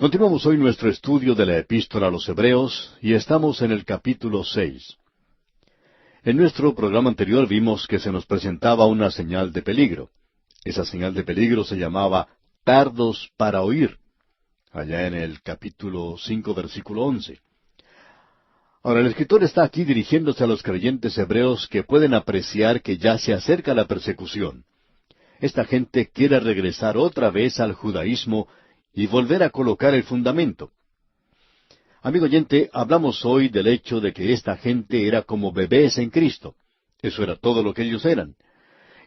Continuamos hoy nuestro estudio de la Epístola a los Hebreos y estamos en el capítulo 6. En nuestro programa anterior vimos que se nos presentaba una señal de peligro. Esa señal de peligro se llamaba tardos para oír, allá en el capítulo 5, versículo 11. Ahora, el escritor está aquí dirigiéndose a los creyentes hebreos que pueden apreciar que ya se acerca la persecución. Esta gente quiere regresar otra vez al judaísmo y volver a colocar el fundamento. Amigo oyente, hablamos hoy del hecho de que esta gente era como bebés en Cristo. Eso era todo lo que ellos eran.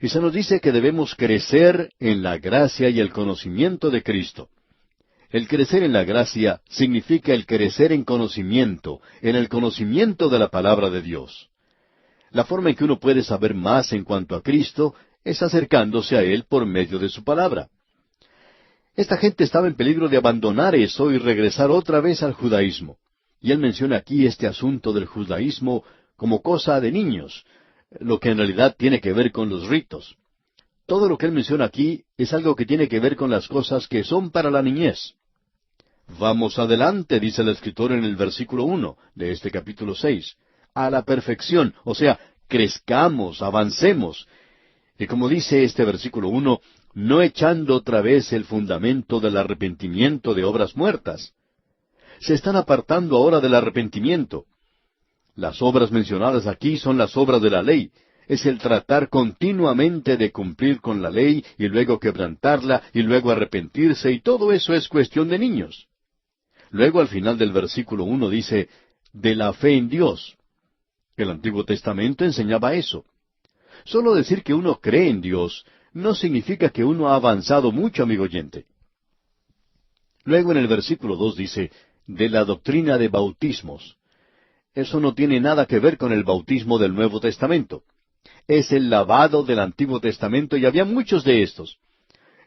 Y se nos dice que debemos crecer en la gracia y el conocimiento de Cristo. El crecer en la gracia significa el crecer en conocimiento, en el conocimiento de la palabra de Dios. La forma en que uno puede saber más en cuanto a Cristo es acercándose a Él por medio de su palabra. Esta gente estaba en peligro de abandonar eso y regresar otra vez al judaísmo. Y él menciona aquí este asunto del judaísmo como cosa de niños, lo que en realidad tiene que ver con los ritos. Todo lo que él menciona aquí es algo que tiene que ver con las cosas que son para la niñez. Vamos adelante, dice el escritor en el versículo 1 de este capítulo 6, a la perfección, o sea, crezcamos, avancemos. Y como dice este versículo 1, no echando otra vez el fundamento del arrepentimiento de obras muertas. Se están apartando ahora del arrepentimiento. Las obras mencionadas aquí son las obras de la ley. Es el tratar continuamente de cumplir con la ley y luego quebrantarla y luego arrepentirse, y todo eso es cuestión de niños. Luego al final del versículo 1 dice, de la fe en Dios. El Antiguo Testamento enseñaba eso. Solo decir que uno cree en Dios no significa que uno ha avanzado mucho, amigo oyente. Luego en el versículo 2 dice, de la doctrina de bautismos. Eso no tiene nada que ver con el bautismo del Nuevo Testamento. Es el lavado del Antiguo Testamento y había muchos de estos.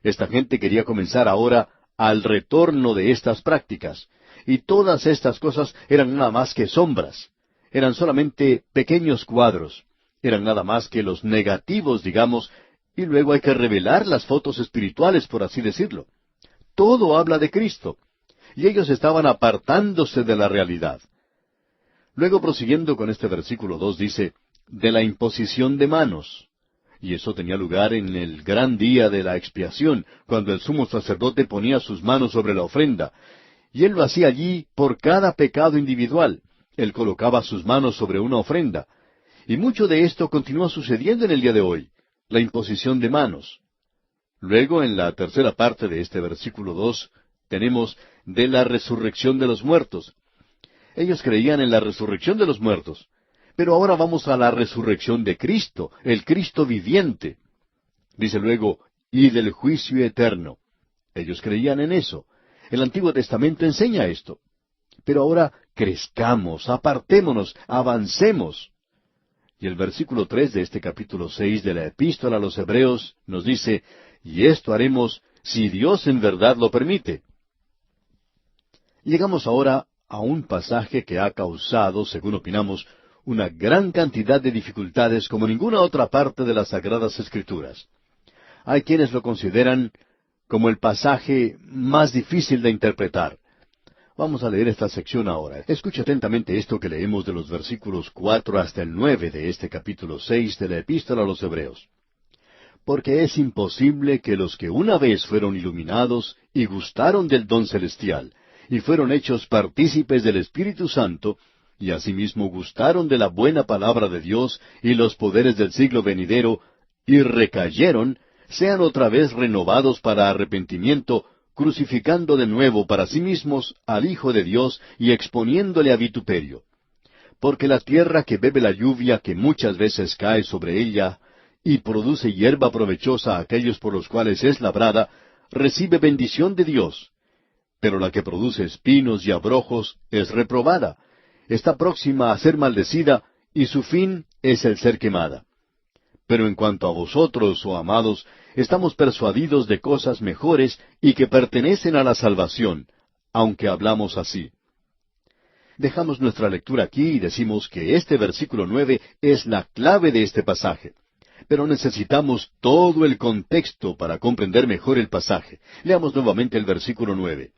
Esta gente quería comenzar ahora al retorno de estas prácticas. Y todas estas cosas eran nada más que sombras. Eran solamente pequeños cuadros. Eran nada más que los negativos, digamos, y luego hay que revelar las fotos espirituales, por así decirlo. Todo habla de Cristo. Y ellos estaban apartándose de la realidad. Luego, prosiguiendo con este versículo 2, dice, de la imposición de manos. Y eso tenía lugar en el gran día de la expiación, cuando el sumo sacerdote ponía sus manos sobre la ofrenda. Y él lo hacía allí por cada pecado individual. Él colocaba sus manos sobre una ofrenda. Y mucho de esto continúa sucediendo en el día de hoy, la imposición de manos. Luego, en la tercera parte de este versículo 2, tenemos de la resurrección de los muertos. Ellos creían en la resurrección de los muertos. Pero ahora vamos a la resurrección de Cristo, el Cristo viviente. Dice luego, y del juicio eterno. Ellos creían en eso. El Antiguo Testamento enseña esto. Pero ahora crezcamos, apartémonos, avancemos. Y el versículo 3 de este capítulo 6 de la Epístola a los Hebreos nos dice, y esto haremos si Dios en verdad lo permite. Llegamos ahora a un pasaje que ha causado, según opinamos, una gran cantidad de dificultades como ninguna otra parte de las Sagradas Escrituras. Hay quienes lo consideran como el pasaje más difícil de interpretar. Vamos a leer esta sección ahora. Escucha atentamente esto que leemos de los versículos 4 hasta el 9 de este capítulo 6 de la Epístola a los Hebreos. Porque es imposible que los que una vez fueron iluminados y gustaron del don celestial, y fueron hechos partícipes del Espíritu Santo, y asimismo gustaron de la buena palabra de Dios y los poderes del siglo venidero, y recayeron, sean otra vez renovados para arrepentimiento, crucificando de nuevo para sí mismos al Hijo de Dios y exponiéndole a vituperio. Porque la tierra que bebe la lluvia que muchas veces cae sobre ella, y produce hierba provechosa a aquellos por los cuales es labrada, recibe bendición de Dios. Pero la que produce espinos y abrojos es reprobada, está próxima a ser maldecida, y su fin es el ser quemada. Pero en cuanto a vosotros, oh amados, estamos persuadidos de cosas mejores y que pertenecen a la salvación, aunque hablamos así. Dejamos nuestra lectura aquí y decimos que este versículo 9 es la clave de este pasaje. Pero necesitamos todo el contexto para comprender mejor el pasaje. Leamos nuevamente el versículo 9.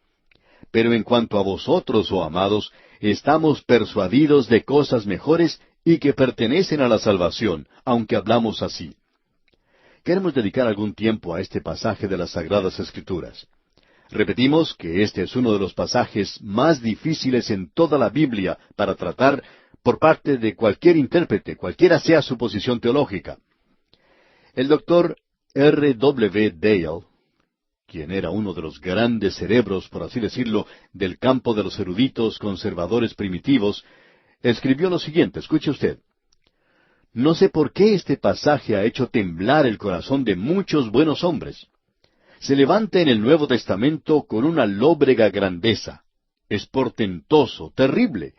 Pero en cuanto a vosotros, oh amados, estamos persuadidos de cosas mejores y que pertenecen a la salvación, aunque hablamos así. Queremos dedicar algún tiempo a este pasaje de las Sagradas Escrituras. Repetimos que este es uno de los pasajes más difíciles en toda la Biblia para tratar por parte de cualquier intérprete, cualquiera sea su posición teológica. El doctor R. W. Dale, quien era uno de los grandes cerebros, por así decirlo, del campo de los eruditos conservadores primitivos, escribió lo siguiente, escuche usted. No sé por qué este pasaje ha hecho temblar el corazón de muchos buenos hombres. Se levanta en el Nuevo Testamento con una lóbrega grandeza. Es portentoso, terrible.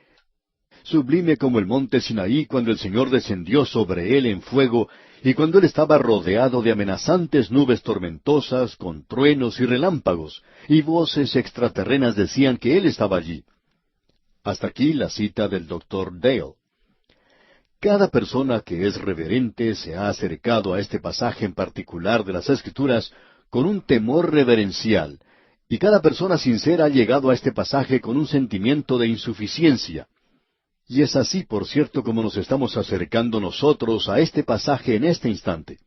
Sublime como el monte Sinaí cuando el Señor descendió sobre él en fuego y cuando él estaba rodeado de amenazantes nubes tormentosas, con truenos y relámpagos, y voces extraterrenas decían que él estaba allí. Hasta aquí la cita del doctor Dale. Cada persona que es reverente se ha acercado a este pasaje en particular de las Escrituras con un temor reverencial, y cada persona sincera ha llegado a este pasaje con un sentimiento de insuficiencia. Y es así, por cierto, como nos estamos acercando nosotros a este pasaje en este instante.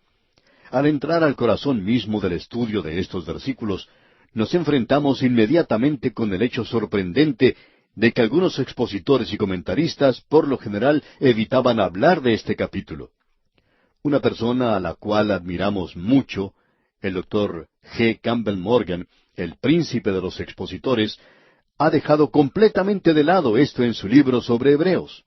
Al entrar al corazón mismo del estudio de estos versículos, nos enfrentamos inmediatamente con el hecho sorprendente de que algunos expositores y comentaristas, por lo general, evitaban hablar de este capítulo. Una persona a la cual admiramos mucho, el doctor G. Campbell Morgan, el príncipe de los expositores, ha dejado completamente de lado esto en su libro sobre Hebreos.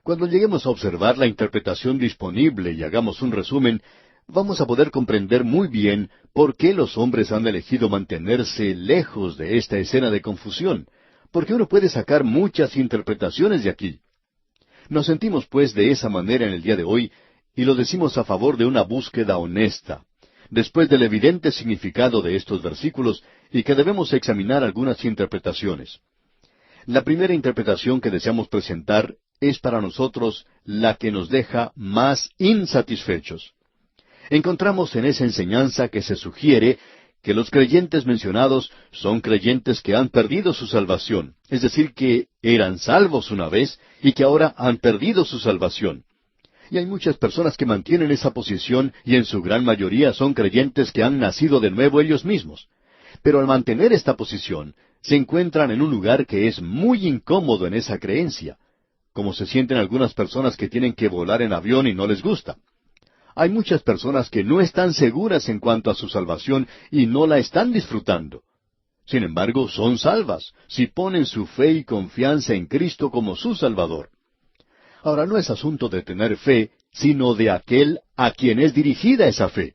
Cuando lleguemos a observar la interpretación disponible y hagamos un resumen, vamos a poder comprender muy bien por qué los hombres han elegido mantenerse lejos de esta escena de confusión, porque uno puede sacar muchas interpretaciones de aquí. Nos sentimos pues de esa manera en el día de hoy, y lo decimos a favor de una búsqueda honesta, después del evidente significado de estos versículos, y que debemos examinar algunas interpretaciones. La primera interpretación que deseamos presentar es para nosotros la que nos deja más insatisfechos. Encontramos en esa enseñanza que se sugiere que los creyentes mencionados son creyentes que han perdido su salvación, es decir, que eran salvos una vez y que ahora han perdido su salvación. Y hay muchas personas que mantienen esa posición y en su gran mayoría son creyentes que han nacido de nuevo ellos mismos. Pero al mantener esta posición, se encuentran en un lugar que es muy incómodo en esa creencia, como se sienten algunas personas que tienen que volar en avión y no les gusta. Hay muchas personas que no están seguras en cuanto a su salvación y no la están disfrutando. Sin embargo, son salvas si ponen su fe y confianza en Cristo como su Salvador. Ahora, no es asunto de tener fe, sino de aquel a quien es dirigida esa fe.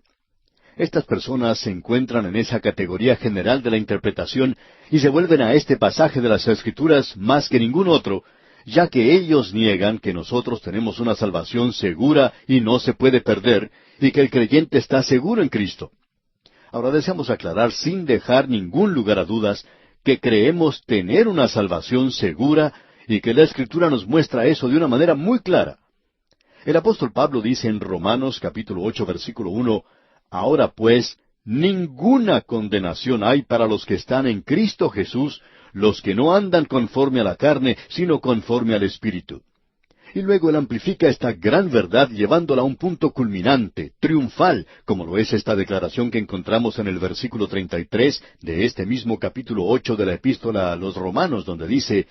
Estas personas se encuentran en esa categoría general de la interpretación y se vuelven a este pasaje de las Escrituras más que ningún otro, ya que ellos niegan que nosotros tenemos una salvación segura y no se puede perder, y que el creyente está seguro en Cristo. Ahora deseamos aclarar sin dejar ningún lugar a dudas que creemos tener una salvación segura y que la Escritura nos muestra eso de una manera muy clara. El apóstol Pablo dice en Romanos capítulo 8 versículo 1, Ahora pues, ninguna condenación hay para los que están en Cristo Jesús, los que no andan conforme a la carne, sino conforme al Espíritu. Y luego él amplifica esta gran verdad llevándola a un punto culminante, triunfal, como lo es esta declaración que encontramos en el versículo 33 de este mismo capítulo 8 de la Epístola a los Romanos, donde dice,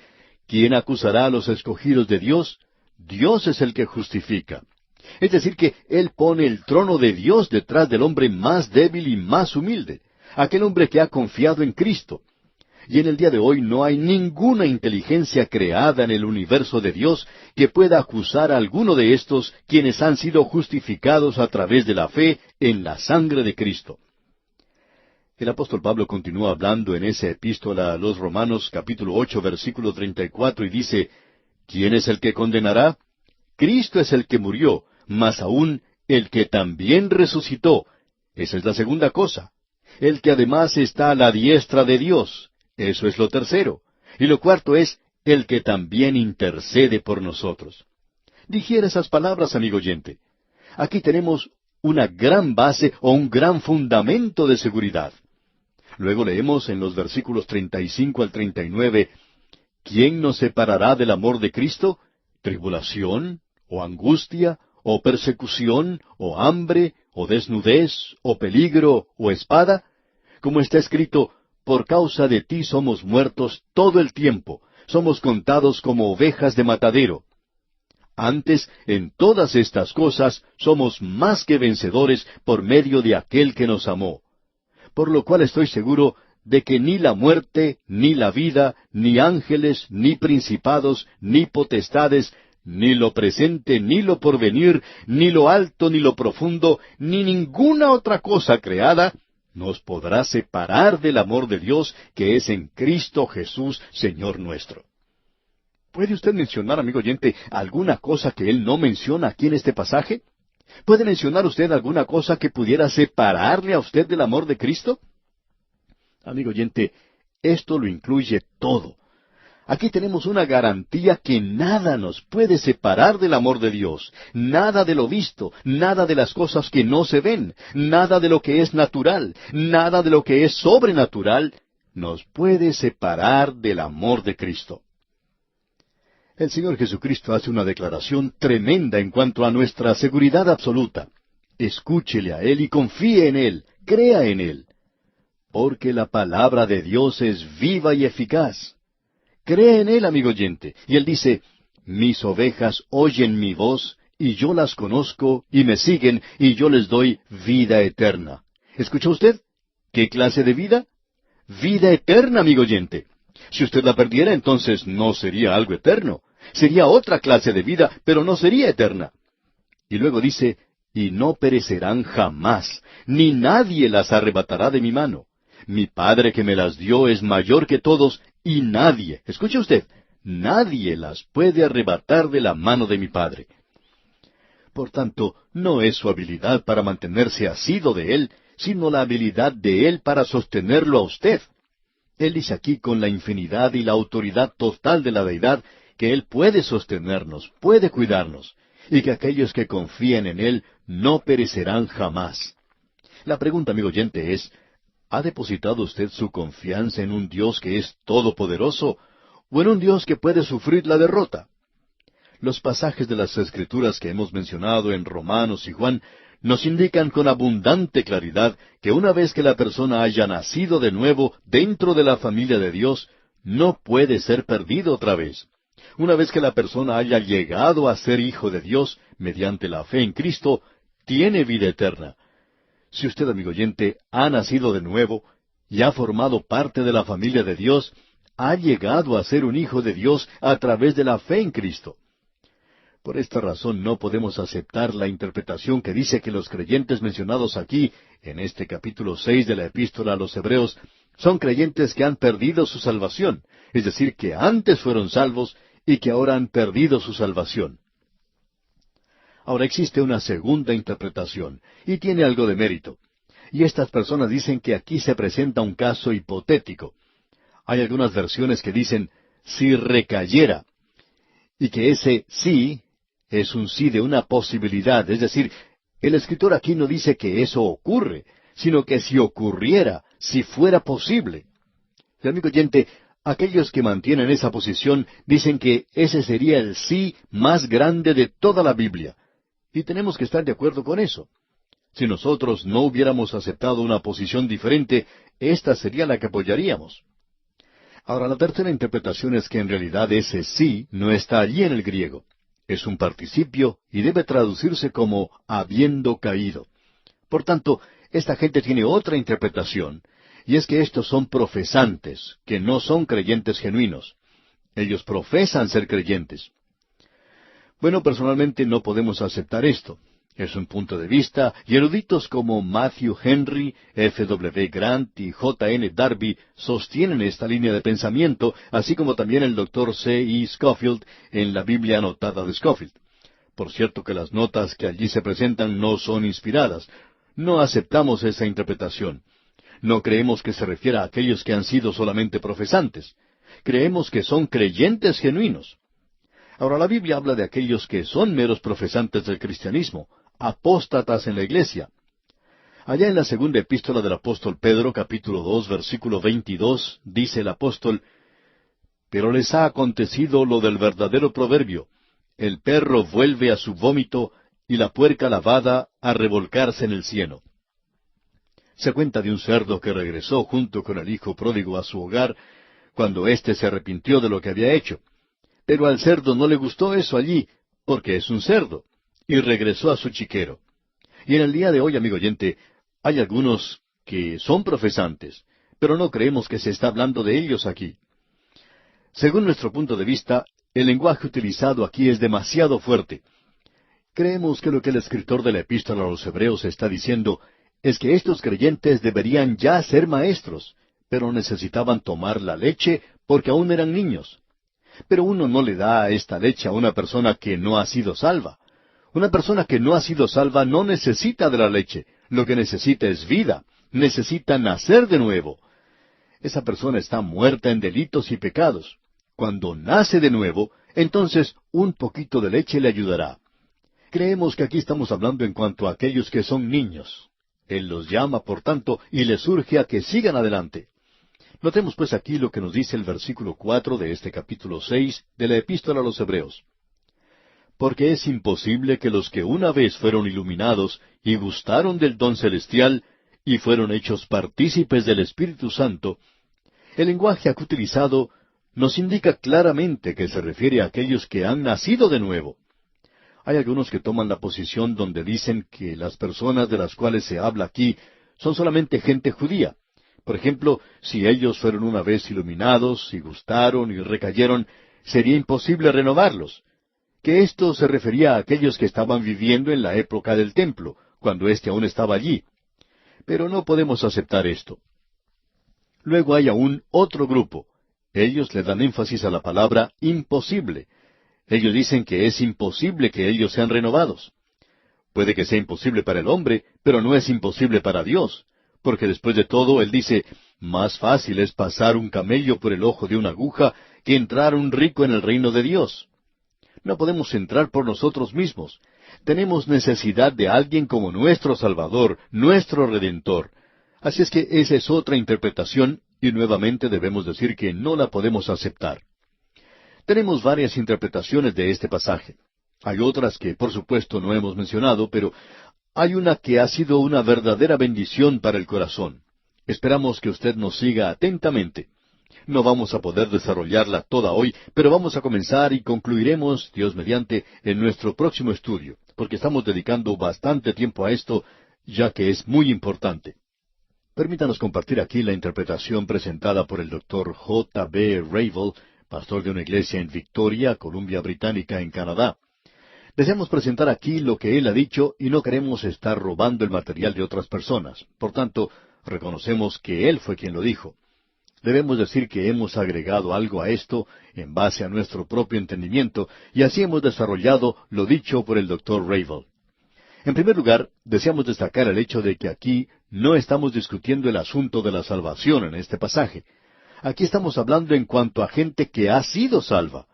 ¿Quién acusará a los escogidos de Dios? Dios es el que justifica. Es decir, que Él pone el trono de Dios detrás del hombre más débil y más humilde, aquel hombre que ha confiado en Cristo. Y en el día de hoy no hay ninguna inteligencia creada en el universo de Dios que pueda acusar a alguno de estos quienes han sido justificados a través de la fe en la sangre de Cristo. El apóstol Pablo continúa hablando en esa epístola a los Romanos capítulo 8 versículo 34 y dice, ¿Quién es el que condenará? Cristo es el que murió, mas aún el que también resucitó. Esa es la segunda cosa. El que además está a la diestra de Dios. Eso es lo tercero. Y lo cuarto es el que también intercede por nosotros. Digiere esas palabras, amigo oyente. Aquí tenemos una gran base o un gran fundamento de seguridad. Luego leemos en los versículos 35 al 39, ¿quién nos separará del amor de Cristo? ¿Tribulación, o angustia, o persecución, o hambre, o desnudez, o peligro, o espada? Como está escrito, por causa de ti somos muertos todo el tiempo, somos contados como ovejas de matadero. Antes, en todas estas cosas, somos más que vencedores por medio de aquel que nos amó. Por lo cual estoy seguro de que ni la muerte, ni la vida, ni ángeles, ni principados, ni potestades, ni lo presente, ni lo porvenir, ni lo alto, ni lo profundo, ni ninguna otra cosa creada, nos podrá separar del amor de Dios que es en Cristo Jesús, Señor nuestro. ¿Puede usted mencionar, amigo oyente, alguna cosa que él no menciona aquí en este pasaje? ¿Puede mencionar usted alguna cosa que pudiera separarle a usted del amor de Cristo? Amigo oyente, esto lo incluye todo. Aquí tenemos una garantía que nada nos puede separar del amor de Dios, nada de lo visto, nada de las cosas que no se ven, nada de lo que es natural, nada de lo que es sobrenatural, nos puede separar del amor de Cristo. El Señor Jesucristo hace una declaración tremenda en cuanto a nuestra seguridad absoluta. Escúchele a Él y confíe en Él, crea en Él. Porque la palabra de Dios es viva y eficaz. Cree en Él, amigo oyente. Y Él dice, mis ovejas oyen mi voz, y yo las conozco, y me siguen, y yo les doy vida eterna. ¿Escuchó usted? ¿Qué clase de vida? Vida eterna, amigo oyente. Si usted la perdiera, entonces no sería algo eterno. Sería otra clase de vida, pero no sería eterna. Y luego dice, y no perecerán jamás, ni nadie las arrebatará de mi mano. Mi Padre que me las dio es mayor que todos, y nadie, escuche usted, nadie las puede arrebatar de la mano de mi Padre. Por tanto, no es su habilidad para mantenerse asido de Él, sino la habilidad de Él para sostenerlo a usted. Él dice aquí con la infinidad y la autoridad total de la deidad que Él puede sostenernos, puede cuidarnos, y que aquellos que confíen en Él no perecerán jamás. La pregunta, amigo oyente, es, ¿ha depositado usted su confianza en un Dios que es todopoderoso o en un Dios que puede sufrir la derrota? Los pasajes de las Escrituras que hemos mencionado en Romanos y Juan nos indican con abundante claridad que una vez que la persona haya nacido de nuevo dentro de la familia de Dios, no puede ser perdido otra vez. Una vez que la persona haya llegado a ser hijo de Dios mediante la fe en Cristo, tiene vida eterna. Si usted, amigo oyente, ha nacido de nuevo y ha formado parte de la familia de Dios, ha llegado a ser un hijo de Dios a través de la fe en Cristo. Por esta razón no podemos aceptar la interpretación que dice que los creyentes mencionados aquí, en este capítulo 6 de la Epístola a los Hebreos, son creyentes que han perdido su salvación, es decir, que antes fueron salvos y que ahora han perdido su salvación. Ahora existe una segunda interpretación, y tiene algo de mérito. Y estas personas dicen que aquí se presenta un caso hipotético. Hay algunas versiones que dicen, si recayera, y que ese sí es un sí de una posibilidad, es decir, el escritor aquí no dice que eso ocurre, sino que si ocurriera, si fuera posible. Y, amigo oyente, aquellos que mantienen esa posición dicen que ese sería el sí más grande de toda la Biblia. Y tenemos que estar de acuerdo con eso. Si nosotros no hubiéramos aceptado una posición diferente, esta sería la que apoyaríamos. Ahora, la tercera interpretación es que en realidad ese sí no está allí en el griego. Es un participio y debe traducirse como habiendo caído. Por tanto, esta gente tiene otra interpretación, y es que estos son profesantes, que no son creyentes genuinos. Ellos profesan ser creyentes. Bueno, personalmente no podemos aceptar esto. Es un punto de vista, y eruditos como Matthew Henry, F. W. Grant y J. N. Darby sostienen esta línea de pensamiento, así como también el Dr. C. E. Scofield en la Biblia anotada de Scofield. Por cierto que las notas que allí se presentan no son inspiradas. No aceptamos esa interpretación. No creemos que se refiera a aquellos que han sido solamente profesantes. Creemos que son creyentes genuinos. Ahora, la Biblia habla de aquellos que son meros profesantes del cristianismo, apóstatas en la iglesia. Allá en la segunda epístola del apóstol Pedro, capítulo 2, versículo 22, dice el apóstol: Pero les ha acontecido lo del verdadero proverbio: el perro vuelve a su vómito, y la puerca lavada a revolcarse en el cieno. Se cuenta de un cerdo que regresó junto con el hijo pródigo a su hogar, cuando éste se arrepintió de lo que había hecho. Pero al cerdo no le gustó eso allí, porque es un cerdo, y regresó a su chiquero. Y en el día de hoy, amigo oyente, hay algunos que son profesantes, pero no creemos que se está hablando de ellos aquí. Según nuestro punto de vista, el lenguaje utilizado aquí es demasiado fuerte. Creemos que lo que el escritor de la epístola a los Hebreos está diciendo es que estos creyentes deberían ya ser maestros, pero necesitaban tomar la leche porque aún eran niños. Pero uno no le da esta leche a una persona que no ha sido salva. Una persona que no ha sido salva no necesita de la leche. Lo que necesita es vida. Necesita nacer de nuevo. Esa persona está muerta en delitos y pecados. Cuando nace de nuevo, entonces un poquito de leche le ayudará. Creemos que aquí estamos hablando en cuanto a aquellos que son niños. Él los llama, por tanto, y les urge a que sigan adelante. Notemos pues aquí lo que nos dice el versículo 4 de este capítulo 6 de la epístola a los Hebreos. Porque es imposible que los que una vez fueron iluminados y gustaron del don celestial y fueron hechos partícipes del Espíritu Santo. El lenguaje aquí utilizado nos indica claramente que se refiere a aquellos que han nacido de nuevo. Hay algunos que toman la posición donde dicen que las personas de las cuales se habla aquí son solamente gente judía. Por ejemplo, si ellos fueron una vez iluminados y gustaron y recayeron, sería imposible renovarlos. Que esto se refería a aquellos que estaban viviendo en la época del templo, cuando éste aún estaba allí. Pero no podemos aceptar esto. Luego hay aún otro grupo. Ellos le dan énfasis a la palabra imposible. Ellos dicen que es imposible que ellos sean renovados. Puede que sea imposible para el hombre, pero no es imposible para Dios. Porque después de todo, Él dice, más fácil es pasar un camello por el ojo de una aguja que entrar un rico en el reino de Dios. No podemos entrar por nosotros mismos. Tenemos necesidad de alguien como nuestro Salvador, nuestro Redentor. Así es que esa es otra interpretación, y nuevamente debemos decir que no la podemos aceptar. Tenemos varias interpretaciones de este pasaje. Hay otras que, por supuesto, no hemos mencionado, pero hay una que ha sido una verdadera bendición para el corazón. Esperamos que usted nos siga atentamente. No vamos a poder desarrollarla toda hoy, pero vamos a comenzar y concluiremos, Dios mediante, en nuestro próximo estudio, porque estamos dedicando bastante tiempo a esto, ya que es muy importante. Permítanos compartir aquí la interpretación presentada por el Dr. J. B. Ravel, pastor de una iglesia en Victoria, Columbia Británica, en Canadá. Deseamos presentar aquí lo que él ha dicho y no queremos estar robando el material de otras personas. Por tanto, reconocemos que él fue quien lo dijo. Debemos decir que hemos agregado algo a esto en base a nuestro propio entendimiento y así hemos desarrollado lo dicho por el Dr. Ravel. En primer lugar, deseamos destacar el hecho de que aquí no estamos discutiendo el asunto de la salvación en este pasaje. Aquí estamos hablando en cuanto a gente que ha sido salva.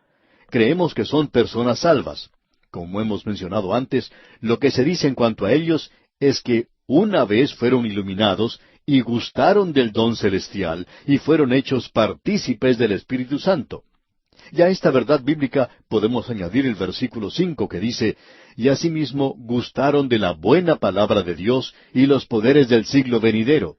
Creemos que son personas salvas. Como hemos mencionado antes, lo que se dice en cuanto a ellos es que una vez fueron iluminados y gustaron del don celestial y fueron hechos partícipes del Espíritu Santo. Y a esta verdad bíblica podemos añadir el versículo 5 que dice, y asimismo gustaron de la buena palabra de Dios y los poderes del siglo venidero.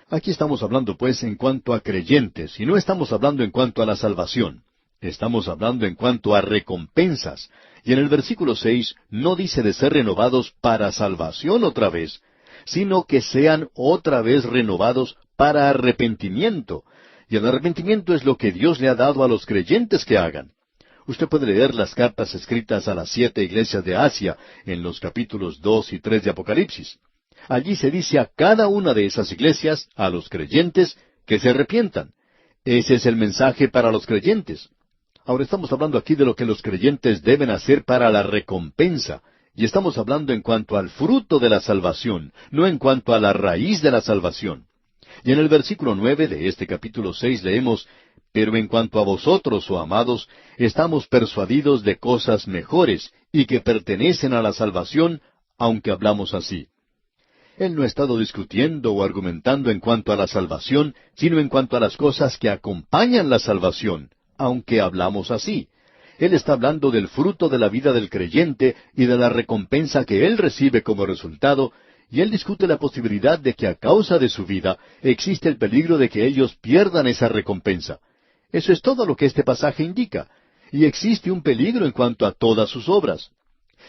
Aquí estamos hablando pues en cuanto a creyentes, y no estamos hablando en cuanto a la salvación. Estamos hablando en cuanto a recompensas. Y en el versículo 6 no dice de ser renovados para salvación otra vez, sino que sean otra vez renovados para arrepentimiento. Y el arrepentimiento es lo que Dios le ha dado a los creyentes que hagan. Usted puede leer las cartas escritas a las 7 iglesias de Asia en los capítulos 2 y 3 de Apocalipsis. Allí se dice a cada una de esas iglesias, a los creyentes, que se arrepientan. Ese es el mensaje para los creyentes. Ahora estamos hablando aquí de lo que los creyentes deben hacer para la recompensa, y estamos hablando en cuanto al fruto de la salvación, no en cuanto a la raíz de la salvación. Y en el versículo 9 de este capítulo 6 leemos, pero en cuanto a vosotros, oh amados, estamos persuadidos de cosas mejores y que pertenecen a la salvación, aunque hablamos así. Él no ha estado discutiendo o argumentando en cuanto a la salvación, sino en cuanto a las cosas que acompañan la salvación, aunque hablamos así. Él está hablando del fruto de la vida del creyente y de la recompensa que él recibe como resultado, y él discute la posibilidad de que a causa de su vida existe el peligro de que ellos pierdan esa recompensa. Eso es todo lo que este pasaje indica, y existe un peligro en cuanto a todas sus obras.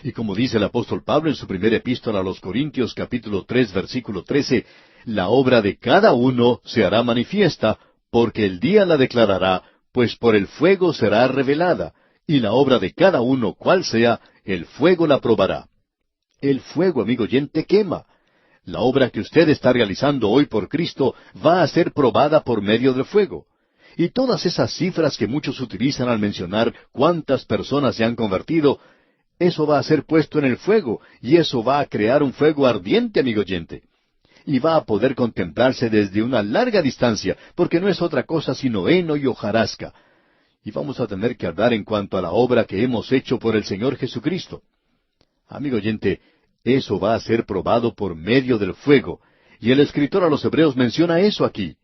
Y como dice el apóstol Pablo en su primera epístola a los Corintios, capítulo 3, versículo 13, la obra de cada uno se hará manifiesta, porque el día la declarará, pues por el fuego será revelada, y la obra de cada uno, cual sea, el fuego la probará. El fuego, amigo oyente, quema. La obra que usted está realizando hoy por Cristo va a ser probada por medio del fuego. Y todas esas cifras que muchos utilizan al mencionar cuántas personas se han convertido, eso va a ser puesto en el fuego, y eso va a crear un fuego ardiente, amigo oyente. Y va a poder contemplarse desde una larga distancia, porque no es otra cosa sino heno y hojarasca. Y vamos a tener que hablar en cuanto a la obra que hemos hecho por el Señor Jesucristo. Amigo oyente, eso va a ser probado por medio del fuego, y el escritor a los Hebreos menciona eso aquí.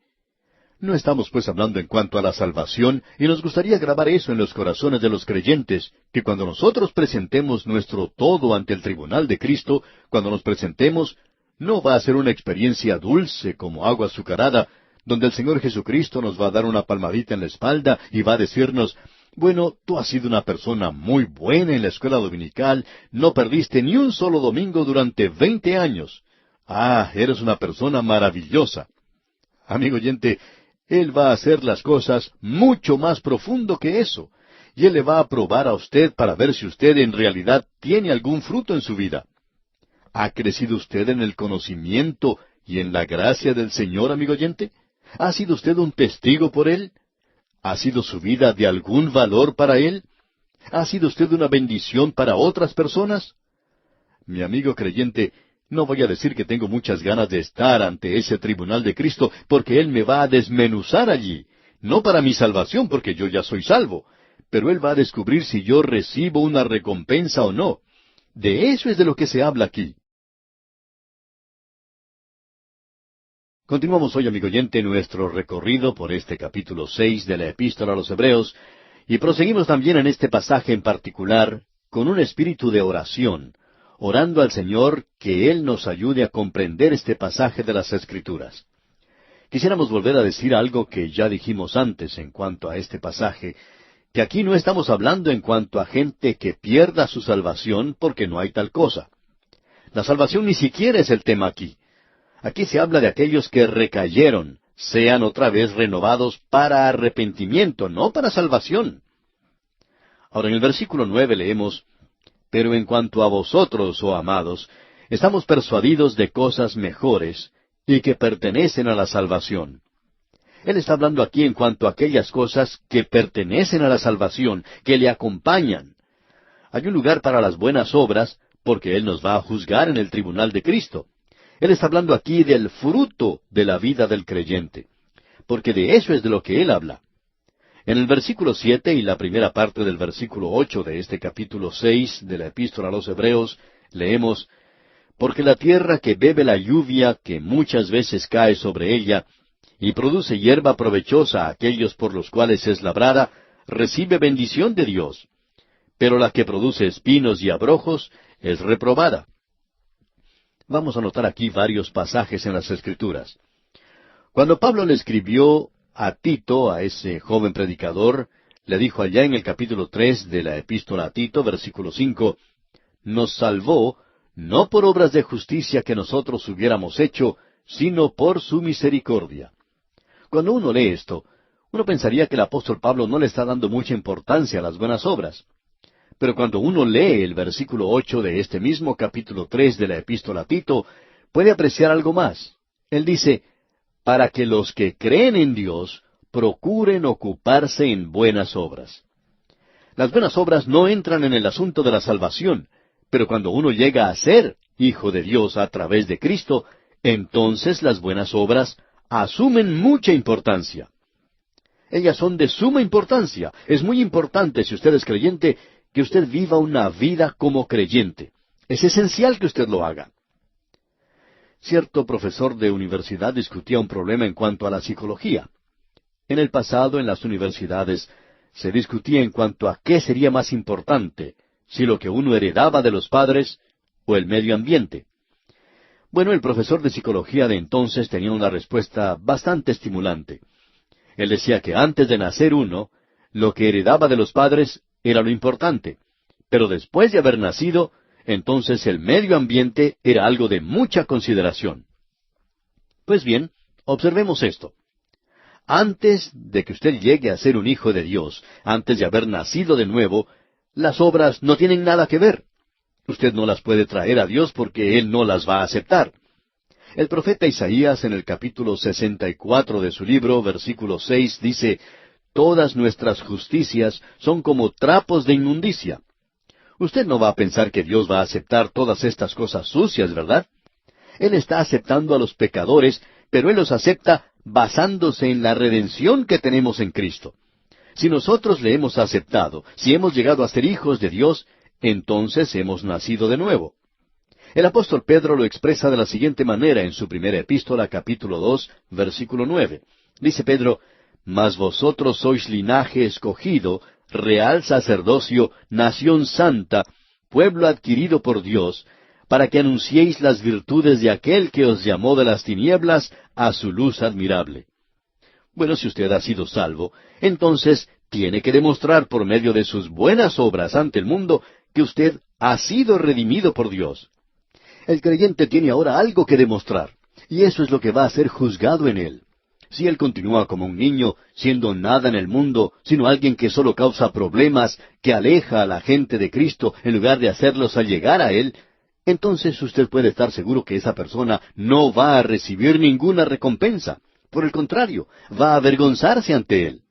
No estamos pues hablando en cuanto a la salvación, y nos gustaría grabar eso en los corazones de los creyentes, que cuando nosotros presentemos nuestro todo ante el tribunal de Cristo, cuando nos presentemos, no va a ser una experiencia dulce como agua azucarada, donde el Señor Jesucristo nos va a dar una palmadita en la espalda y va a decirnos, bueno, tú has sido una persona muy buena en la escuela dominical, no perdiste ni un solo domingo durante 20 años. Ah, eres una persona maravillosa. Amigo oyente, Él va a hacer las cosas mucho más profundo que eso, y Él le va a probar a usted para ver si usted en realidad tiene algún fruto en su vida. ¿Ha crecido usted en el conocimiento y en la gracia del Señor, amigo oyente? ¿Ha sido usted un testigo por Él? ¿Ha sido su vida de algún valor para Él? ¿Ha sido usted una bendición para otras personas? Mi amigo creyente, no voy a decir que tengo muchas ganas de estar ante ese tribunal de Cristo, porque Él me va a desmenuzar allí. No para mi salvación, porque yo ya soy salvo, pero Él va a descubrir si yo recibo una recompensa o no. De eso es de lo que se habla aquí. Continuamos hoy, amigo oyente, nuestro recorrido por este capítulo 6 de la Epístola a los Hebreos, y proseguimos también en este pasaje en particular con un espíritu de oración, orando al Señor que Él nos ayude a comprender este pasaje de las Escrituras. Quisiéramos volver a decir algo que ya dijimos antes en cuanto a este pasaje, que aquí no estamos hablando en cuanto a gente que pierda su salvación, porque no hay tal cosa. La salvación ni siquiera es el tema aquí. Aquí se habla de aquellos que recayeron, sean otra vez renovados para arrepentimiento, no para salvación. Ahora en el versículo 9 leemos, pero en cuanto a vosotros, oh amados, estamos persuadidos de cosas mejores y que pertenecen a la salvación. Él está hablando aquí en cuanto a aquellas cosas que pertenecen a la salvación, que le acompañan. Hay un lugar para las buenas obras, porque Él nos va a juzgar en el tribunal de Cristo. Él está hablando aquí del fruto de la vida del creyente, porque de eso es de lo que Él habla. En el versículo 7 y la primera parte del versículo 8 de este capítulo 6 de la Epístola a los Hebreos, leemos, porque la tierra que bebe la lluvia que muchas veces cae sobre ella, y produce hierba provechosa a aquellos por los cuales es labrada, recibe bendición de Dios. Pero la que produce espinos y abrojos es reprobada. Vamos a notar aquí varios pasajes en las Escrituras. Cuando Pablo le escribió a Tito, a ese joven predicador, le dijo allá en el capítulo 3 de la Epístola a Tito, versículo 5, nos salvó, no por obras de justicia que nosotros hubiéramos hecho, sino por su misericordia. Cuando uno lee esto, uno pensaría que el apóstol Pablo no le está dando mucha importancia a las buenas obras. Pero cuando uno lee el versículo 8 de este mismo capítulo 3 de la Epístola a Tito, puede apreciar algo más. Él dice, para que los que creen en Dios procuren ocuparse en buenas obras. Las buenas obras no entran en el asunto de la salvación, pero cuando uno llega a ser hijo de Dios a través de Cristo, entonces las buenas obras asumen mucha importancia. Ellas son de suma importancia. Es muy importante, si usted es creyente, que usted viva una vida como creyente. Es esencial que usted lo haga. Cierto profesor de universidad discutía un problema en cuanto a la psicología. En el pasado, en las universidades, se discutía en cuanto a qué sería más importante, si lo que uno heredaba de los padres o el medio ambiente. Bueno, el profesor de psicología de entonces tenía una respuesta bastante estimulante. Él decía que antes de nacer uno, lo que heredaba de los padres era lo importante, pero después de haber nacido, entonces el medio ambiente era algo de mucha consideración. Pues bien, observemos esto. Antes de que usted llegue a ser un hijo de Dios, antes de haber nacido de nuevo, las obras no tienen nada que ver. Usted no las puede traer a Dios porque Él no las va a aceptar. El profeta Isaías en el capítulo 64 de su libro, versículo 6, dice, «Todas nuestras justicias son como trapos de inmundicia». Usted no va a pensar que Dios va a aceptar todas estas cosas sucias, ¿verdad? Él está aceptando a los pecadores, pero Él los acepta basándose en la redención que tenemos en Cristo. Si nosotros le hemos aceptado, si hemos llegado a ser hijos de Dios, entonces hemos nacido de nuevo. El apóstol Pedro lo expresa de la siguiente manera en su primera epístola, capítulo 2, versículo 9. Dice Pedro, «Mas vosotros sois linaje escogido, real sacerdocio, nación santa, pueblo adquirido por Dios, para que anunciéis las virtudes de aquel que os llamó de las tinieblas a su luz admirable». Bueno, si usted ha sido salvo, entonces tiene que demostrar por medio de sus buenas obras ante el mundo que usted ha sido redimido por Dios. El creyente tiene ahora algo que demostrar, y eso es lo que va a ser juzgado en él. Si él continúa como un niño, siendo nada en el mundo, sino alguien que solo causa problemas, que aleja a la gente de Cristo en lugar de hacerlos al llegar a Él, entonces usted puede estar seguro que esa persona no va a recibir ninguna recompensa. Por el contrario, va a avergonzarse ante Él.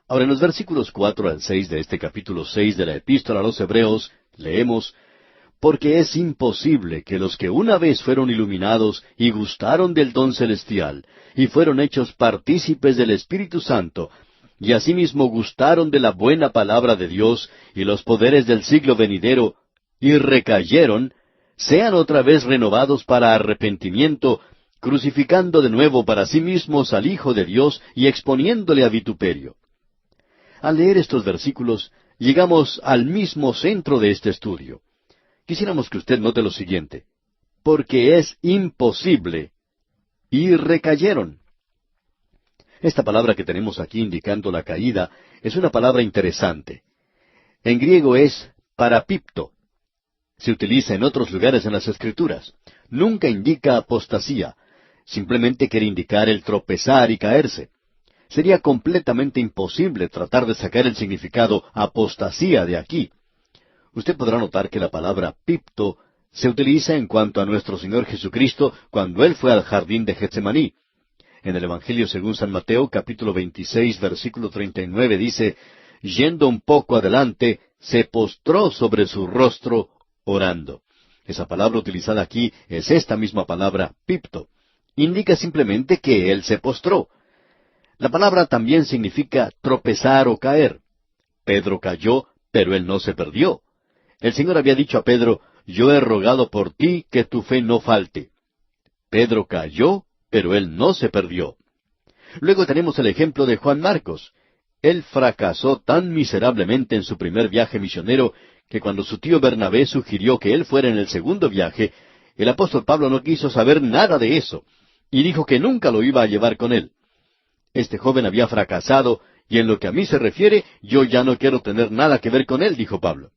Ahora, en los versículos 4 al 6 de este capítulo 6 de la Epístola a los Hebreos, leemos, «Porque es imposible que los que una vez fueron iluminados y gustaron del don celestial, y fueron hechos partícipes del Espíritu Santo, y asimismo gustaron de la buena palabra de Dios y los poderes del siglo venidero, y recayeron, sean otra vez renovados para arrepentimiento, crucificando de nuevo para sí mismos al Hijo de Dios y exponiéndole a vituperio». Al leer estos versículos, llegamos al mismo centro de este estudio. Quisiéramos que usted note lo siguiente, «porque es imposible», y recayeron. Esta palabra que tenemos aquí indicando la caída es una palabra interesante. En griego es parapipto. Se utiliza en otros lugares en las Escrituras. Nunca indica apostasía. Simplemente quiere indicar el tropezar y caerse. Sería completamente imposible tratar de sacar el significado apostasía de aquí. Usted podrá notar que la palabra pipto se utiliza en cuanto a nuestro Señor Jesucristo cuando Él fue al jardín de Getsemaní. En el Evangelio según San Mateo, capítulo 26, versículo 39, dice, «Yendo un poco adelante, se postró sobre su rostro, orando». Esa palabra utilizada aquí es esta misma palabra, pipto. Indica simplemente que Él se postró. La palabra también significa tropezar o caer. Pedro cayó, pero él no se perdió. El Señor había dicho a Pedro, «Yo he rogado por ti que tu fe no falte». Pedro cayó, pero él no se perdió. Luego tenemos el ejemplo de Juan Marcos. Él fracasó tan miserablemente en su primer viaje misionero que cuando su tío Bernabé sugirió que él fuera en el segundo viaje, el apóstol Pablo no quiso saber nada de eso, y dijo que nunca lo iba a llevar con él. Este joven había fracasado, y en lo que a mí se refiere, yo ya no quiero tener nada que ver con él, dijo Pablo.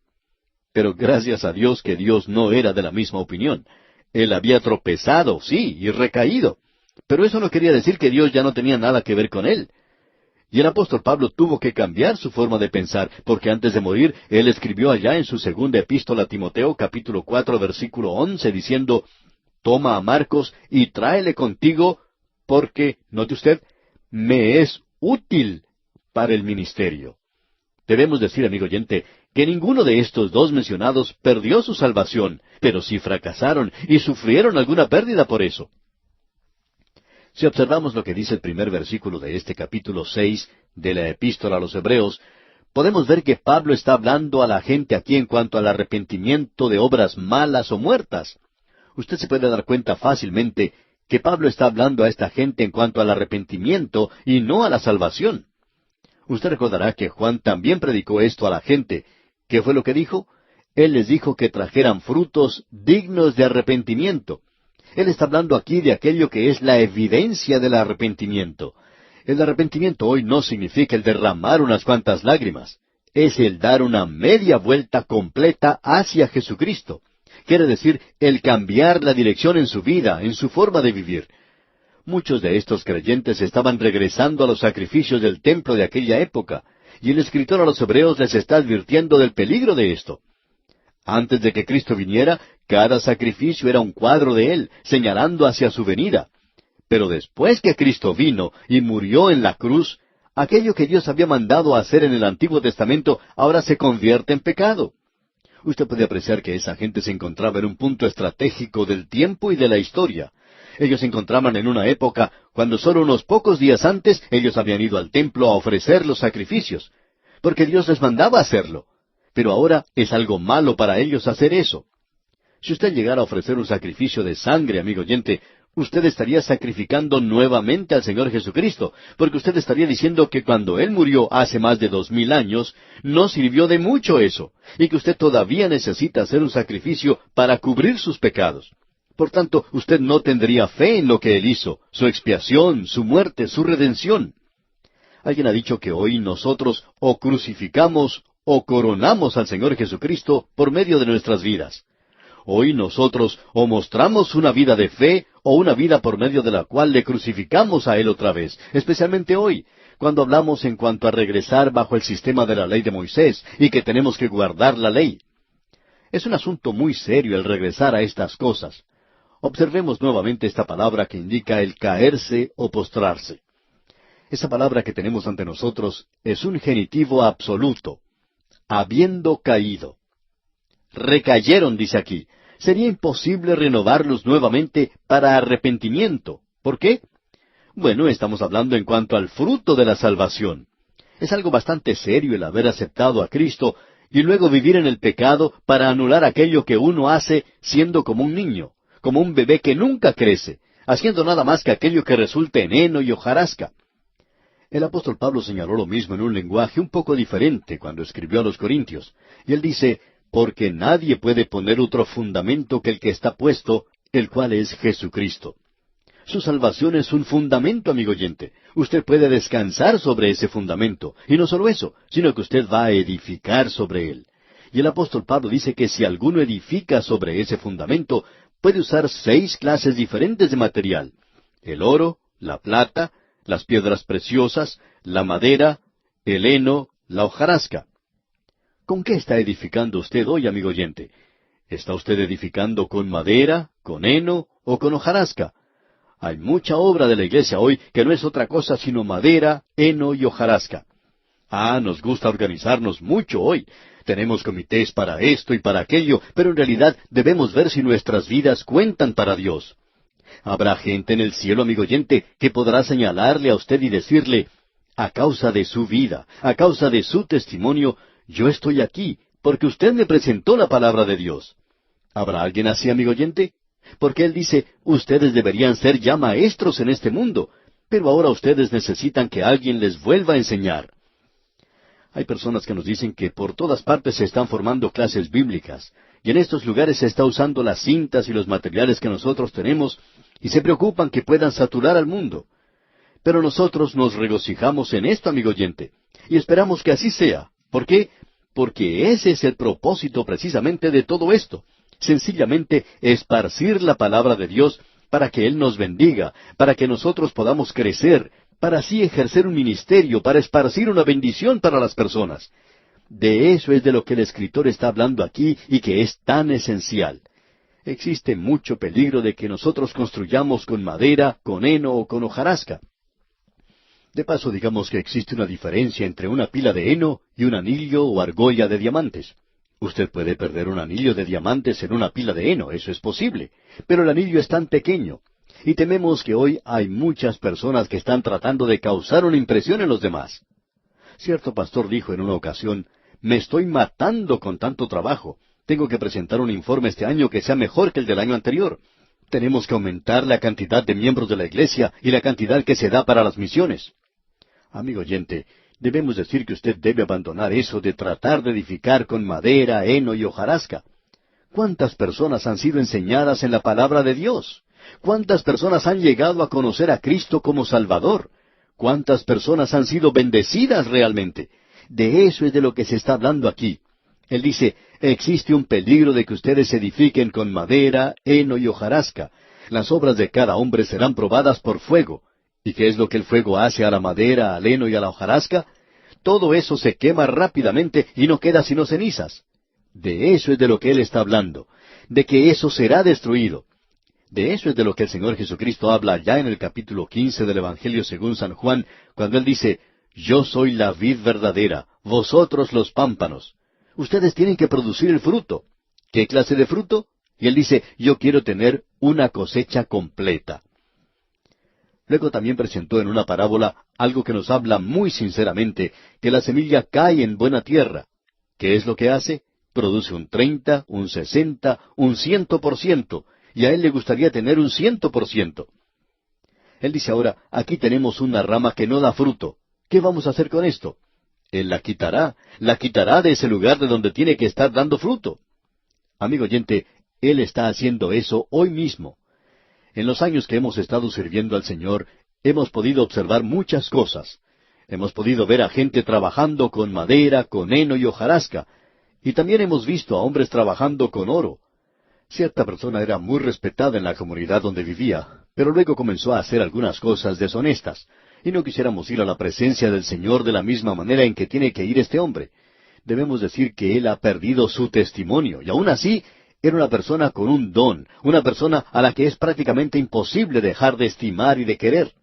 Pero gracias a Dios que Dios no era de la misma opinión. Él había tropezado, sí, y recaído. Pero eso no quería decir que Dios ya no tenía nada que ver con él. Y el apóstol Pablo tuvo que cambiar su forma de pensar, porque antes de morir, él escribió allá en su segunda epístola a Timoteo, capítulo 4, versículo 11, diciendo, «Toma a Marcos y tráele contigo, porque, note usted, me es útil para el ministerio». Debemos decir, amigo oyente, que ninguno de estos dos mencionados perdió su salvación, pero sí fracasaron y sufrieron alguna pérdida por eso. Si observamos lo que dice el primer versículo de este capítulo 6 de la Epístola a los Hebreos, podemos ver que Pablo está hablando a la gente aquí en cuanto al arrepentimiento de obras malas o muertas. Usted se puede dar cuenta fácilmente que Pablo está hablando a esta gente en cuanto al arrepentimiento y no a la salvación. Usted recordará que Juan también predicó esto a la gente. ¿Qué fue lo que dijo? Él les dijo que trajeran frutos dignos de arrepentimiento. Él está hablando aquí de aquello que es la evidencia del arrepentimiento. El arrepentimiento hoy no significa el derramar unas cuantas lágrimas. Es el dar una media vuelta completa hacia Jesucristo. Quiere decir, el cambiar la dirección en su vida, en su forma de vivir. Muchos de estos creyentes estaban regresando a los sacrificios del templo de aquella época, y el escritor a los Hebreos les está advirtiendo del peligro de esto. Antes de que Cristo viniera, cada sacrificio era un cuadro de Él, señalando hacia su venida. Pero después que Cristo vino y murió en la cruz, aquello que Dios había mandado hacer en el Antiguo Testamento ahora se convierte en pecado. Usted puede apreciar que esa gente se encontraba en un punto estratégico del tiempo y de la historia. Ellos se encontraban en una época cuando solo unos pocos días antes ellos habían ido al templo a ofrecer los sacrificios, porque Dios les mandaba hacerlo. Pero ahora es algo malo para ellos hacer eso. Si usted llegara a ofrecer un sacrificio de sangre, amigo oyente, usted estaría sacrificando nuevamente al Señor Jesucristo, porque usted estaría diciendo que cuando Él murió hace más de 2000 años, no sirvió de mucho eso, y que usted todavía necesita hacer un sacrificio para cubrir sus pecados. Por tanto, usted no tendría fe en lo que Él hizo, su expiación, su muerte, su redención. Alguien ha dicho que hoy nosotros o crucificamos o coronamos al Señor Jesucristo por medio de nuestras vidas. Hoy nosotros o mostramos una vida de fe o una vida por medio de la cual le crucificamos a Él otra vez, especialmente hoy, cuando hablamos en cuanto a regresar bajo el sistema de la ley de Moisés y que tenemos que guardar la ley. Es un asunto muy serio el regresar a estas cosas. Observemos nuevamente esta palabra que indica el caerse o postrarse. Esa palabra que tenemos ante nosotros es un genitivo absoluto. Habiendo caído. Recayeron, dice aquí. Sería imposible renovarlos nuevamente para arrepentimiento. ¿Por qué? Bueno, estamos hablando en cuanto al fruto de la salvación. Es algo bastante serio el haber aceptado a Cristo y luego vivir en el pecado para anular aquello que uno hace siendo como un niño, como un bebé que nunca crece, haciendo nada más que aquello que resulte en heno y hojarasca. El apóstol Pablo señaló lo mismo en un lenguaje un poco diferente cuando escribió a los Corintios. Y él dice, porque nadie puede poner otro fundamento que el que está puesto, el cual es Jesucristo. Su salvación es un fundamento, amigo oyente. Usted puede descansar sobre ese fundamento. Y no solo eso, sino que usted va a edificar sobre él. Y el apóstol Pablo dice que si alguno edifica sobre ese fundamento, puede usar 6 clases diferentes de material. El oro, la plata, las piedras preciosas, la madera, el heno, la hojarasca. ¿Con qué está edificando usted hoy, amigo oyente? ¿Está usted edificando con madera, con heno o con hojarasca? Hay mucha obra de la iglesia hoy que no es otra cosa sino madera, heno y hojarasca. Nos gusta organizarnos mucho hoy. Tenemos comités para esto y para aquello, pero en realidad debemos ver si nuestras vidas cuentan para Dios. Habrá gente en el cielo, amigo oyente, que podrá señalarle a usted y decirle, a causa de su vida, a causa de su testimonio, yo estoy aquí, porque usted me presentó la palabra de Dios. ¿Habrá alguien así, amigo oyente? Porque Él dice, ustedes deberían ser ya maestros en este mundo, pero ahora ustedes necesitan que alguien les vuelva a enseñar. Hay personas que nos dicen que por todas partes se están formando clases bíblicas, y en estos lugares se está usando las cintas y los materiales que nosotros tenemos, y se preocupan que puedan saturar al mundo. Pero nosotros nos regocijamos en esto, amigo oyente, y esperamos que así sea. ¿Por qué? Porque ese es el propósito precisamente de todo esto. Sencillamente esparcir la palabra de Dios para que Él nos bendiga, para que nosotros podamos crecer, para así ejercer un ministerio, para esparcir una bendición para las personas. De eso es de lo que el escritor está hablando aquí y que es tan esencial. Existe mucho peligro de que nosotros construyamos con madera, con heno o con hojarasca. De paso, digamos que existe una diferencia entre una pila de heno y un anillo o argolla de diamantes. Usted puede perder un anillo de diamantes en una pila de heno, eso es posible, pero el anillo es tan pequeño. Y tememos que hoy hay muchas personas que están tratando de causar una impresión en los demás. Cierto pastor dijo en una ocasión, me estoy matando con tanto trabajo, Tengo que presentar un informe este año que sea mejor que el del año anterior. Tenemos que aumentar la cantidad de miembros de la iglesia y la cantidad que se da para las misiones. Amigo oyente, debemos decir que usted debe abandonar eso de tratar de edificar con madera, heno y hojarasca. ¿Cuántas personas han sido enseñadas en la palabra de Dios? ¿Cuántas personas han llegado a conocer a Cristo como Salvador? ¿Cuántas personas han sido bendecidas realmente? De eso es de lo que se está hablando aquí. Él dice, existe un peligro de que ustedes edifiquen con madera, heno y hojarasca. Las obras de cada hombre serán probadas por fuego. ¿Y qué es lo que el fuego hace a la madera, al heno y a la hojarasca? Todo eso se quema rápidamente y no queda sino cenizas. De eso es de lo que Él está hablando, de que eso será destruido. De eso es de lo que el Señor Jesucristo habla ya en el capítulo 15 del Evangelio según San Juan, cuando Él dice, yo soy la vid verdadera, vosotros los pámpanos. Ustedes tienen que producir el fruto. ¿Qué clase de fruto? Y Él dice, yo quiero tener una cosecha completa. Luego también presentó en una parábola algo que nos habla muy sinceramente, que la semilla cae en buena tierra. ¿Qué es lo que hace? Produce un 30, un 60, un 100%, y a él le gustaría tener un 100%. Él dice ahora, aquí tenemos una rama que no da fruto. ¿Qué vamos a hacer con esto? Él la quitará de ese lugar de donde tiene que estar dando fruto. Amigo oyente, Él está haciendo eso hoy mismo. En los años que hemos estado sirviendo al Señor, hemos podido observar muchas cosas. Hemos podido ver a gente trabajando con madera, con heno y hojarasca, y también hemos visto a hombres trabajando con oro. Cierta persona era muy respetada en la comunidad donde vivía, pero luego comenzó a hacer algunas cosas deshonestas, y no quisiéramos ir a la presencia del Señor de la misma manera en que tiene que ir este hombre. Debemos decir que él ha perdido su testimonio, y aún así era una persona con un don, una persona a la que es prácticamente imposible dejar de estimar y de querer.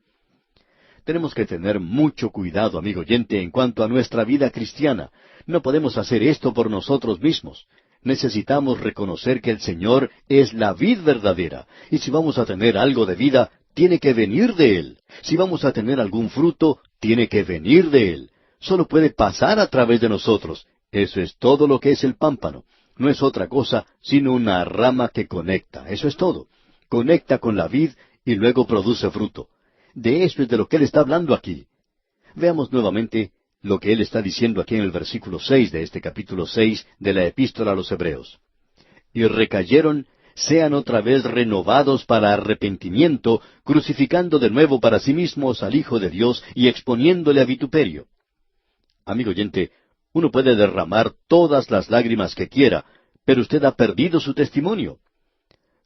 Tenemos que tener mucho cuidado, amigo oyente, en cuanto a nuestra vida cristiana. No podemos hacer esto por nosotros mismos. Necesitamos reconocer que el Señor es la vid verdadera, y si vamos a tener algo de vida, tiene que venir de Él. Si vamos a tener algún fruto, tiene que venir de Él. Solo puede pasar a través de nosotros. Eso es todo lo que es el pámpano. No es otra cosa sino una rama que conecta. Eso es todo. Conecta con la vid y luego produce fruto. De eso es de lo que Él está hablando aquí. Veamos nuevamente lo que Él está diciendo aquí en el versículo 6 de este capítulo 6 de la Epístola a los Hebreos. Y recayeron, sean otra vez renovados para arrepentimiento, crucificando de nuevo para sí mismos al Hijo de Dios y exponiéndole a vituperio. Amigo oyente, uno puede derramar todas las lágrimas que quiera, pero usted ha perdido su testimonio.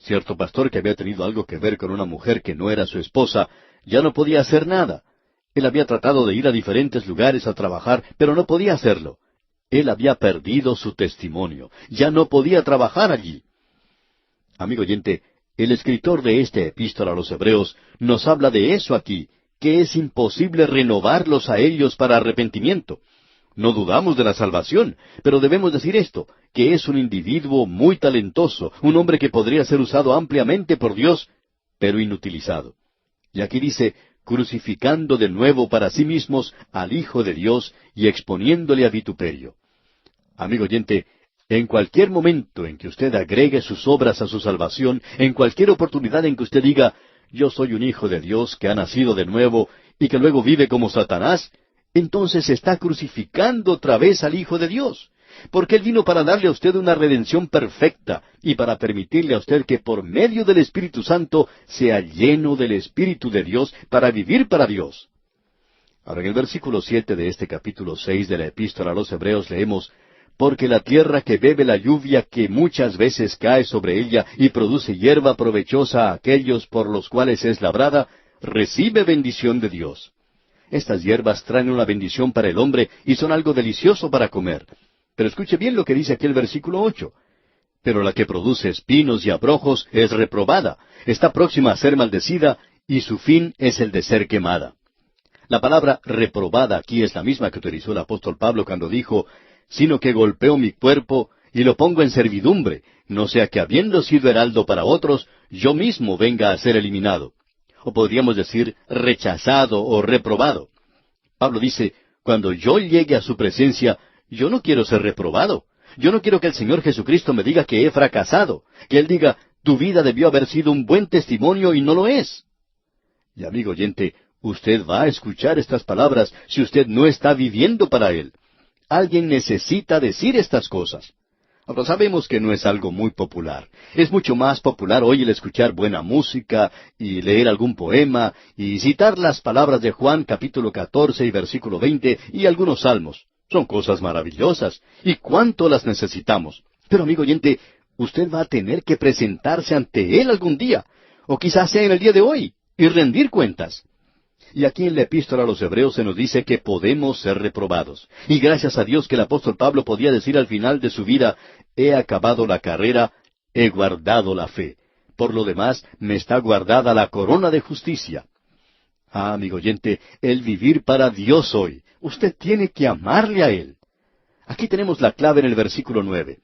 Cierto pastor que había tenido algo que ver con una mujer que no era su esposa, ya no podía hacer nada. Él había tratado de ir a diferentes lugares a trabajar, pero no podía hacerlo. Él había perdido su testimonio. Ya no podía trabajar allí. Amigo oyente, el escritor de esta epístola a los Hebreos nos habla de eso aquí, que es imposible renovarlos a ellos para arrepentimiento. No dudamos de la salvación, pero debemos decir esto, que es un individuo muy talentoso, un hombre que podría ser usado ampliamente por Dios, pero inutilizado. Y aquí dice, crucificando de nuevo para sí mismos al Hijo de Dios y exponiéndole a vituperio. Amigo oyente, en cualquier momento en que usted agregue sus obras a su salvación, en cualquier oportunidad en que usted diga, yo soy un hijo de Dios que ha nacido de nuevo y que luego vive como Satanás, entonces está crucificando otra vez al Hijo de Dios. Porque Él vino para darle a usted una redención perfecta y para permitirle a usted que por medio del Espíritu Santo sea lleno del Espíritu de Dios para vivir para Dios. Ahora en el versículo 7 de este capítulo 6 de la Epístola a los Hebreos leemos, porque la tierra que bebe la lluvia que muchas veces cae sobre ella y produce hierba provechosa a aquellos por los cuales es labrada, recibe bendición de Dios. Estas hierbas traen una bendición para el hombre y son algo delicioso para comer. Pero escuche bien lo que dice aquí el versículo 8. Pero la que produce espinos y abrojos es reprobada, está próxima a ser maldecida, y su fin es el de ser quemada. La palabra reprobada aquí es la misma que utilizó el apóstol Pablo cuando dijo, sino que golpeo mi cuerpo y lo pongo en servidumbre, no sea que habiendo sido heraldo para otros, yo mismo venga a ser eliminado. O podríamos decir rechazado o reprobado. Pablo dice, cuando yo llegue a su presencia, yo no quiero ser reprobado. Yo no quiero que el Señor Jesucristo me diga que he fracasado, que Él diga, tu vida debió haber sido un buen testimonio y no lo es. Y amigo oyente, usted va a escuchar estas palabras si usted no está viviendo para Él. Alguien necesita decir estas cosas. Ahora sabemos que no es algo muy popular. Es mucho más popular hoy el escuchar buena música y leer algún poema y citar las palabras de Juan capítulo 14 y versículo 20 y algunos salmos. Son cosas maravillosas. ¿Y cuánto las necesitamos? Pero amigo oyente, usted va a tener que presentarse ante Él algún día, o quizás sea en el día de hoy, y rendir cuentas. Y aquí en la epístola a los Hebreos se nos dice que podemos ser reprobados. Y gracias a Dios que el apóstol Pablo podía decir al final de su vida, he acabado la carrera, he guardado la fe. Por lo demás, me está guardada la corona de justicia. Ah, amigo oyente, el vivir para Dios hoy. Usted tiene que amarle a Él. Aquí tenemos la clave en el versículo 9.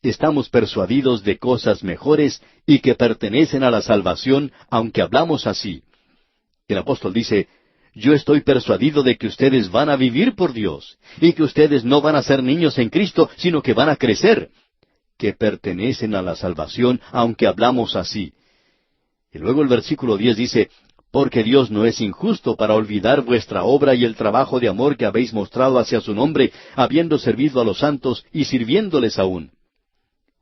Estamos persuadidos de cosas mejores y que pertenecen a la salvación, aunque hablamos así. El apóstol dice, yo estoy persuadido de que ustedes van a vivir por Dios, y que ustedes no van a ser niños en Cristo, sino que van a crecer, que pertenecen a la salvación, aunque hablamos así. Y luego el versículo 10 dice, porque Dios no es injusto para olvidar vuestra obra y el trabajo de amor que habéis mostrado hacia su nombre, habiendo servido a los santos y sirviéndoles aún.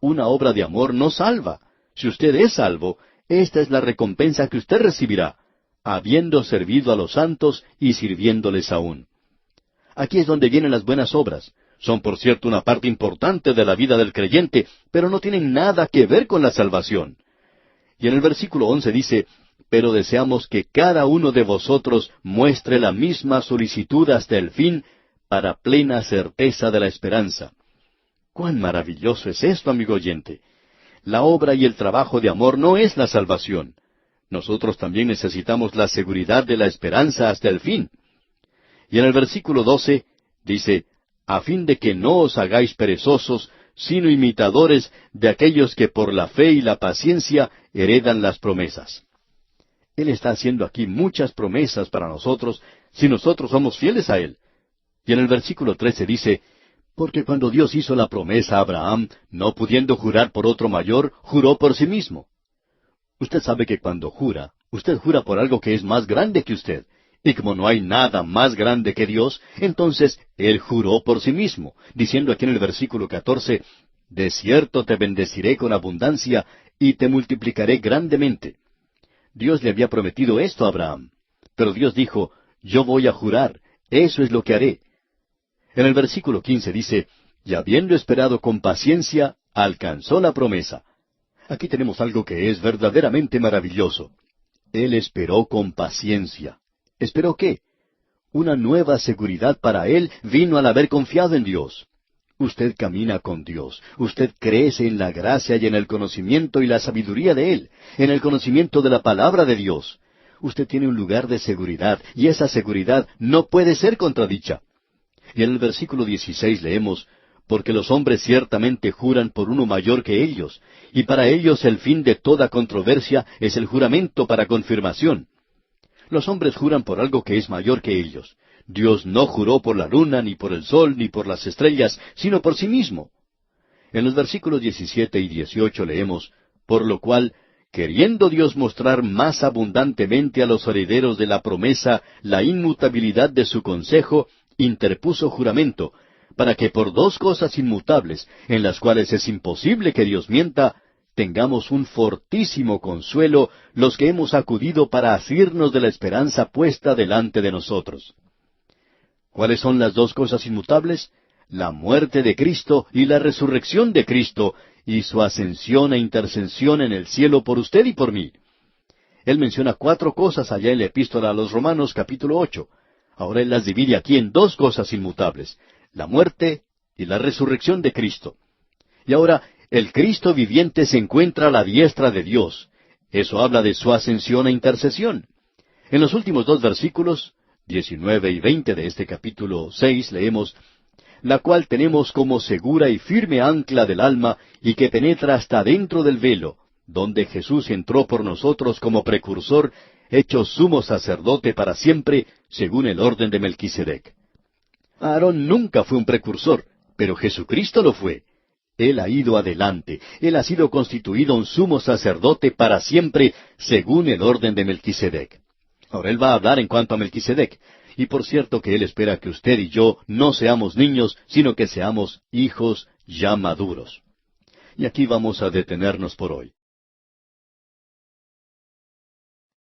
Una obra de amor no salva. Si usted es salvo, esta es la recompensa que usted recibirá, habiendo servido a los santos y sirviéndoles aún. Aquí es donde vienen las buenas obras. Son, por cierto, una parte importante de la vida del creyente, pero no tienen nada que ver con la salvación. Y en el versículo 11 dice, pero deseamos que cada uno de vosotros muestre la misma solicitud hasta el fin, para plena certeza de la esperanza. ¡Cuán maravilloso es esto, amigo oyente! La obra y el trabajo de amor no es la salvación. Nosotros también necesitamos la seguridad de la esperanza hasta el fin. Y en el versículo 12 dice, a fin de que no os hagáis perezosos, sino imitadores de aquellos que por la fe y la paciencia heredan las promesas. Él está haciendo aquí muchas promesas para nosotros, si nosotros somos fieles a Él. Y en el versículo 13 dice, porque cuando Dios hizo la promesa a Abraham, no pudiendo jurar por otro mayor, juró por sí mismo. Usted sabe que cuando jura, usted jura por algo que es más grande que usted. Y como no hay nada más grande que Dios, entonces Él juró por sí mismo, diciendo aquí en el versículo 14, de cierto te bendeciré con abundancia y te multiplicaré grandemente. Dios le había prometido esto a Abraham. Pero Dios dijo, yo voy a jurar, eso es lo que haré. En el versículo 15 dice, y habiendo esperado con paciencia, alcanzó la promesa. Aquí tenemos algo que es verdaderamente maravilloso. Él esperó con paciencia. ¿Esperó qué? Una nueva seguridad para él vino al haber confiado en Dios. Usted camina con Dios. Usted crece en la gracia y en el conocimiento y la sabiduría de Él, en el conocimiento de la palabra de Dios. Usted tiene un lugar de seguridad, y esa seguridad no puede ser contradicha. Y en el versículo 16 leemos, porque los hombres ciertamente juran por uno mayor que ellos, y para ellos el fin de toda controversia es el juramento para confirmación. Los hombres juran por algo que es mayor que ellos. Dios no juró por la luna, ni por el sol, ni por las estrellas, sino por sí mismo. En los versículos 17 y 18 leemos, por lo cual, queriendo Dios mostrar más abundantemente a los herederos de la promesa la inmutabilidad de su consejo, interpuso juramento, para que por dos cosas inmutables, en las cuales es imposible que Dios mienta, tengamos un fortísimo consuelo los que hemos acudido para asirnos de la esperanza puesta delante de nosotros. ¿Cuáles son las dos cosas inmutables? La muerte de Cristo y la resurrección de Cristo, y su ascensión e intercesión en el cielo por usted y por mí. Él menciona 4 cosas allá en la epístola a los Romanos capítulo 8. Ahora Él las divide aquí en 2 cosas inmutables, la muerte y la resurrección de Cristo. Y ahora, el Cristo viviente se encuentra a la diestra de Dios. Eso habla de su ascensión e intercesión. En los últimos 2 versículos, 19 y 20 de este capítulo 6, leemos, la cual tenemos como segura y firme ancla del alma y que penetra hasta dentro del velo, donde Jesús entró por nosotros como precursor, hecho sumo sacerdote para siempre, según el orden de Melquisedec. Aarón nunca fue un precursor, pero Jesucristo lo fue. Él ha ido adelante. Él ha sido constituido un sumo sacerdote para siempre, según el orden de Melquisedec. Ahora Él va a hablar en cuanto a Melquisedec. Y por cierto que Él espera que usted y yo no seamos niños, sino que seamos hijos ya maduros. Y aquí vamos a detenernos por hoy.